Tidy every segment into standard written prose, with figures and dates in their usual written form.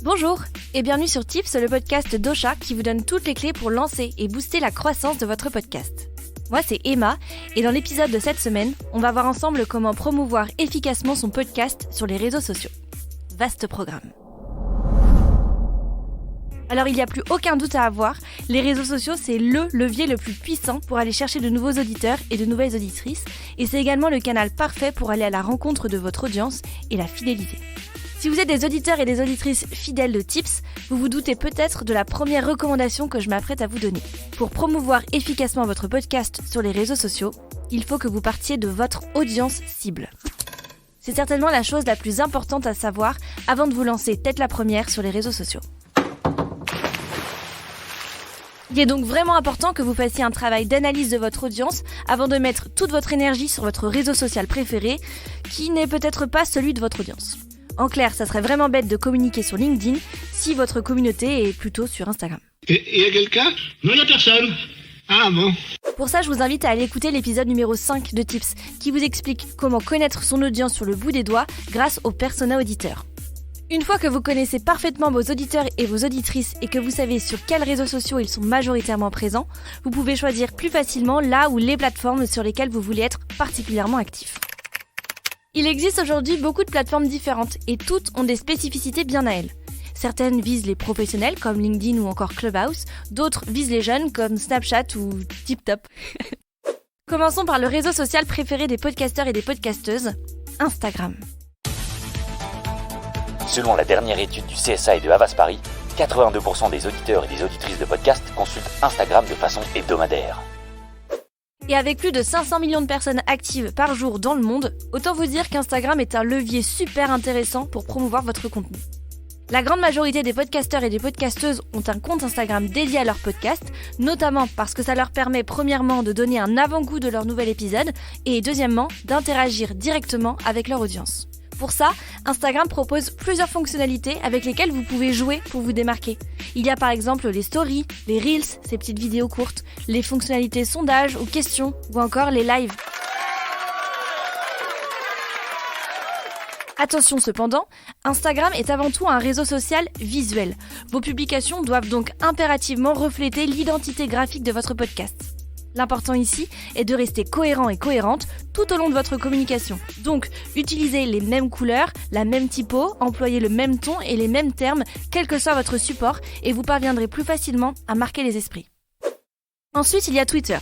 Bonjour et bienvenue sur Tips, le podcast d'Ocha qui vous donne toutes les clés pour lancer et booster la croissance de votre podcast. Moi c'est Emma et dans l'épisode de cette semaine, on va voir ensemble comment promouvoir efficacement son podcast sur les réseaux sociaux. Vaste programme. Alors il n'y a plus aucun doute à avoir, les réseaux sociaux c'est le levier le plus puissant pour aller chercher de nouveaux auditeurs et de nouvelles auditrices et c'est également le canal parfait pour aller à la rencontre de votre audience et la fidéliser. Si vous êtes des auditeurs et des auditrices fidèles de Tips, vous vous doutez peut-être de la première recommandation que je m'apprête à vous donner. Pour promouvoir efficacement votre podcast sur les réseaux sociaux, il faut que vous partiez de votre audience cible. C'est certainement la chose la plus importante à savoir avant de vous lancer tête la première sur les réseaux sociaux. Il est donc vraiment important que vous fassiez un travail d'analyse de votre audience avant de mettre toute votre énergie sur votre réseau social préféré, qui n'est peut-être pas celui de votre audience. En clair, ça serait vraiment bête de communiquer sur LinkedIn si votre communauté est plutôt sur Instagram. Et y a quelqu'un ? Non, y a personne. Ah bon ? Pour ça, je vous invite à aller écouter l'épisode numéro 5 de Tips, qui vous explique comment connaître son audience sur le bout des doigts grâce aux persona auditeurs. Une fois que vous connaissez parfaitement vos auditeurs et vos auditrices et que vous savez sur quels réseaux sociaux ils sont majoritairement présents, vous pouvez choisir plus facilement là ou les plateformes sur lesquelles vous voulez être particulièrement actif. Il existe aujourd'hui beaucoup de plateformes différentes et toutes ont des spécificités bien à elles. Certaines visent les professionnels comme LinkedIn ou encore Clubhouse, d'autres visent les jeunes comme Snapchat ou TikTok. Commençons par le réseau social préféré des podcasteurs et des podcasteuses, Instagram. Selon la dernière étude du CSA et de Havas Paris, 82% des auditeurs et des auditrices de podcasts consultent Instagram de façon hebdomadaire. Et avec plus de 500 millions de personnes actives par jour dans le monde, autant vous dire qu'Instagram est un levier super intéressant pour promouvoir votre contenu. La grande majorité des podcasteurs et des podcasteuses ont un compte Instagram dédié à leur podcast, notamment parce que ça leur permet premièrement de donner un avant-goût de leur nouvel épisode et deuxièmement d'interagir directement avec leur audience. Pour ça, Instagram propose plusieurs fonctionnalités avec lesquelles vous pouvez jouer pour vous démarquer. Il y a par exemple les stories, les reels, ces petites vidéos courtes, les fonctionnalités sondages ou questions, ou encore les lives. Attention cependant, Instagram est avant tout un réseau social visuel. Vos publications doivent donc impérativement refléter l'identité graphique de votre podcast. L'important ici est de rester cohérent et cohérente tout au long de votre communication. Donc, utilisez les mêmes couleurs, la même typo, employez le même ton et les mêmes termes, quel que soit votre support, et vous parviendrez plus facilement à marquer les esprits. Ensuite, il y a Twitter.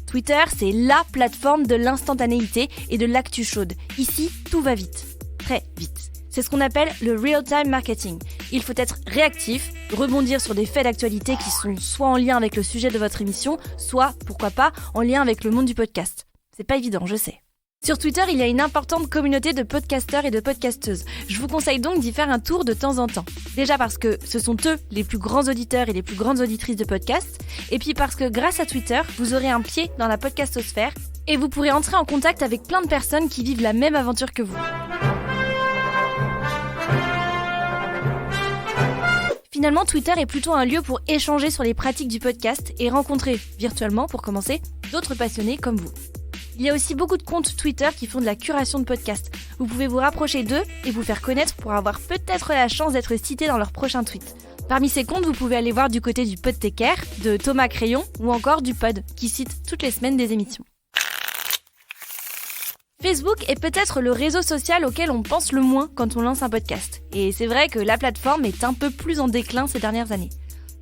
Twitter, c'est LA plateforme de l'instantanéité et de l'actu chaude. Ici, tout va vite. Très vite. C'est ce qu'on appelle le real-time marketing. Il faut être réactif, rebondir sur des faits d'actualité qui sont soit en lien avec le sujet de votre émission, soit, pourquoi pas, en lien avec le monde du podcast. C'est pas évident, je sais. Sur Twitter, il y a une importante communauté de podcasteurs et de podcasteuses. Je vous conseille donc d'y faire un tour de temps en temps. Déjà parce que ce sont eux les plus grands auditeurs et les plus grandes auditrices de podcasts, et puis parce que grâce à Twitter, vous aurez un pied dans la podcastosphère et vous pourrez entrer en contact avec plein de personnes qui vivent la même aventure que vous. Finalement, Twitter est plutôt un lieu pour échanger sur les pratiques du podcast et rencontrer, virtuellement pour commencer, d'autres passionnés comme vous. Il y a aussi beaucoup de comptes Twitter qui font de la curation de podcasts. Vous pouvez vous rapprocher d'eux et vous faire connaître pour avoir peut-être la chance d'être cité dans leur prochain tweet. Parmi ces comptes, vous pouvez aller voir du côté du Podtaker, de Thomas Crayon ou encore du Pod, qui cite toutes les semaines des émissions. Facebook est peut-être le réseau social auquel on pense le moins quand on lance un podcast. Et c'est vrai que la plateforme est un peu plus en déclin ces dernières années.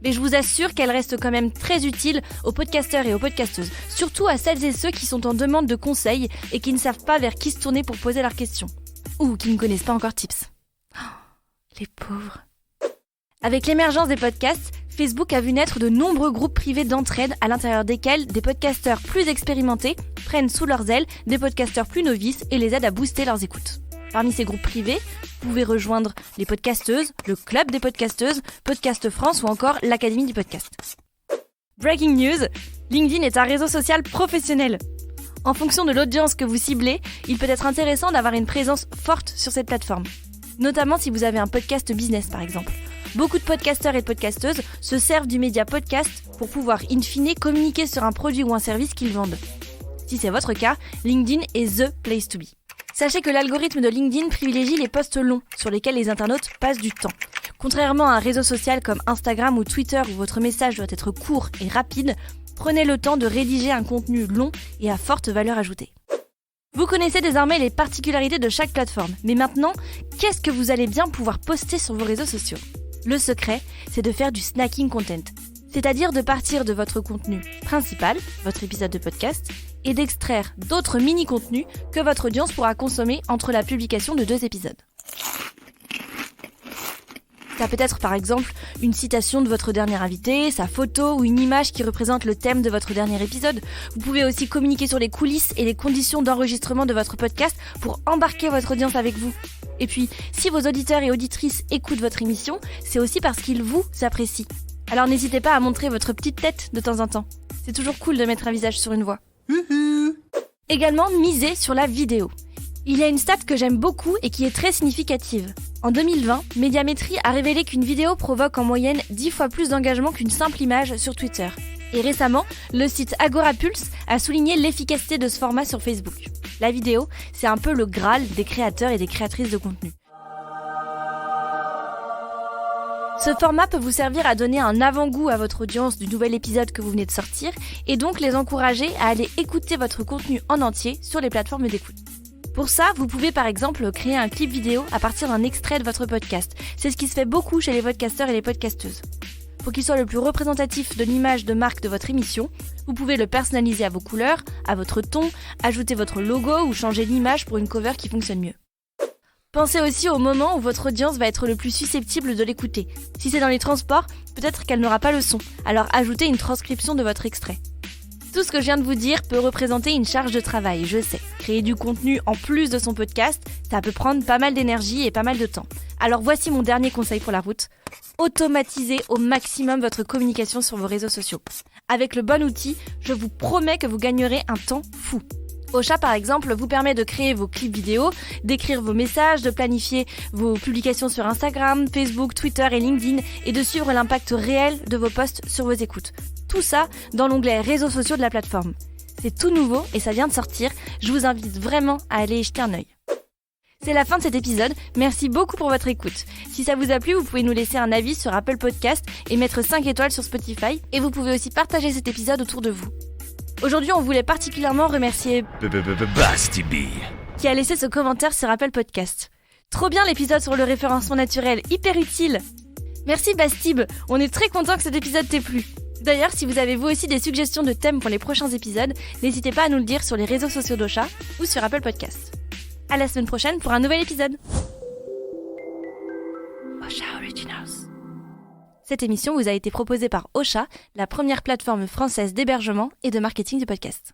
Mais je vous assure qu'elle reste quand même très utile aux podcasteurs et aux podcasteuses, surtout à celles et ceux qui sont en demande de conseils et qui ne savent pas vers qui se tourner pour poser leurs questions. Ou qui ne connaissent pas encore Tips. Oh, les pauvres. Avec l'émergence des podcasts, Facebook a vu naître de nombreux groupes privés d'entraide à l'intérieur desquels des podcasteurs plus expérimentés prennent sous leurs ailes des podcasteurs plus novices et les aident à booster leurs écoutes. Parmi ces groupes privés, vous pouvez rejoindre les podcasteuses, le club des podcasteuses, Podcast France ou encore l'Académie du podcast. Breaking news, LinkedIn est un réseau social professionnel. En fonction de l'audience que vous ciblez, il peut être intéressant d'avoir une présence forte sur cette plateforme. Notamment si vous avez un podcast business par exemple. Beaucoup de podcasteurs et de podcasteuses se servent du média podcast pour pouvoir, in fine, communiquer sur un produit ou un service qu'ils vendent. Si c'est votre cas, LinkedIn est the place to be. Sachez que l'algorithme de LinkedIn privilégie les posts longs, sur lesquels les internautes passent du temps. Contrairement à un réseau social comme Instagram ou Twitter où votre message doit être court et rapide, prenez le temps de rédiger un contenu long et à forte valeur ajoutée. Vous connaissez désormais les particularités de chaque plateforme, mais maintenant, qu'est-ce que vous allez bien pouvoir poster sur vos réseaux sociaux ? Le secret, c'est de faire du snacking content, c'est-à-dire de partir de votre contenu principal, votre épisode de podcast, et d'extraire d'autres mini-contenus que votre audience pourra consommer entre la publication de 2 épisodes. Ça peut être par exemple une citation de votre dernier invité, sa photo ou une image qui représente le thème de votre dernier épisode. Vous pouvez aussi communiquer sur les coulisses et les conditions d'enregistrement de votre podcast pour embarquer votre audience avec vous. Et puis, si vos auditeurs et auditrices écoutent votre émission, c'est aussi parce qu'ils vous apprécient. Alors n'hésitez pas à montrer votre petite tête de temps en temps. C'est toujours cool de mettre un visage sur une voix. Également, misez sur la vidéo. Il y a une stat que j'aime beaucoup et qui est très significative. En 2020, Médiamétrie a révélé qu'une vidéo provoque en moyenne 10 fois plus d'engagement qu'une simple image sur Twitter. Et récemment, le site Agorapulse a souligné l'efficacité de ce format sur Facebook. La vidéo, c'est un peu le Graal des créateurs et des créatrices de contenu. Ce format peut vous servir à donner un avant-goût à votre audience du nouvel épisode que vous venez de sortir et donc les encourager à aller écouter votre contenu en entier sur les plateformes d'écoute. Pour ça, vous pouvez par exemple créer un clip vidéo à partir d'un extrait de votre podcast. C'est ce qui se fait beaucoup chez les podcasteurs et les podcasteuses. Pour qu'il soit le plus représentatif de l'image de marque de votre émission, vous pouvez le personnaliser à vos couleurs, à votre ton, ajouter votre logo ou changer l'image pour une cover qui fonctionne mieux. Pensez aussi au moment où votre audience va être le plus susceptible de l'écouter. Si c'est dans les transports, peut-être qu'elle n'aura pas le son, alors ajoutez une transcription de votre extrait. Tout ce que je viens de vous dire peut représenter une charge de travail, je sais. Créer du contenu en plus de son podcast, ça peut prendre pas mal d'énergie et pas mal de temps. Alors voici mon dernier conseil pour la route. Automatisez au maximum votre communication sur vos réseaux sociaux. Avec le bon outil, je vous promets que vous gagnerez un temps fou. Ocha, par exemple, vous permet de créer vos clips vidéo, d'écrire vos messages, de planifier vos publications sur Instagram, Facebook, Twitter et LinkedIn et de suivre l'impact réel de vos posts sur vos écoutes. Tout ça dans l'onglet réseaux sociaux de la plateforme. C'est tout nouveau et ça vient de sortir. Je vous invite vraiment à aller y jeter un œil. C'est la fin de cet épisode. Merci beaucoup pour votre écoute. Si ça vous a plu, vous pouvez nous laisser un avis sur Apple Podcast et mettre 5 étoiles sur Spotify. Et vous pouvez aussi partager cet épisode autour de vous. Aujourd'hui, on voulait particulièrement remercier Basti B, qui a laissé ce commentaire sur Apple Podcast. Trop bien l'épisode sur le référencement naturel, hyper utile. Merci Bastib, on est très content que cet épisode t'ait plu. D'ailleurs, si vous avez vous aussi des suggestions de thèmes pour les prochains épisodes, n'hésitez pas à nous le dire sur les réseaux sociaux d'Ocha ou sur Apple Podcast. À la semaine prochaine pour un nouvel épisode. Ocha Originals. Cette émission vous a été proposée par Ocha, la première plateforme française d'hébergement et de marketing du podcast.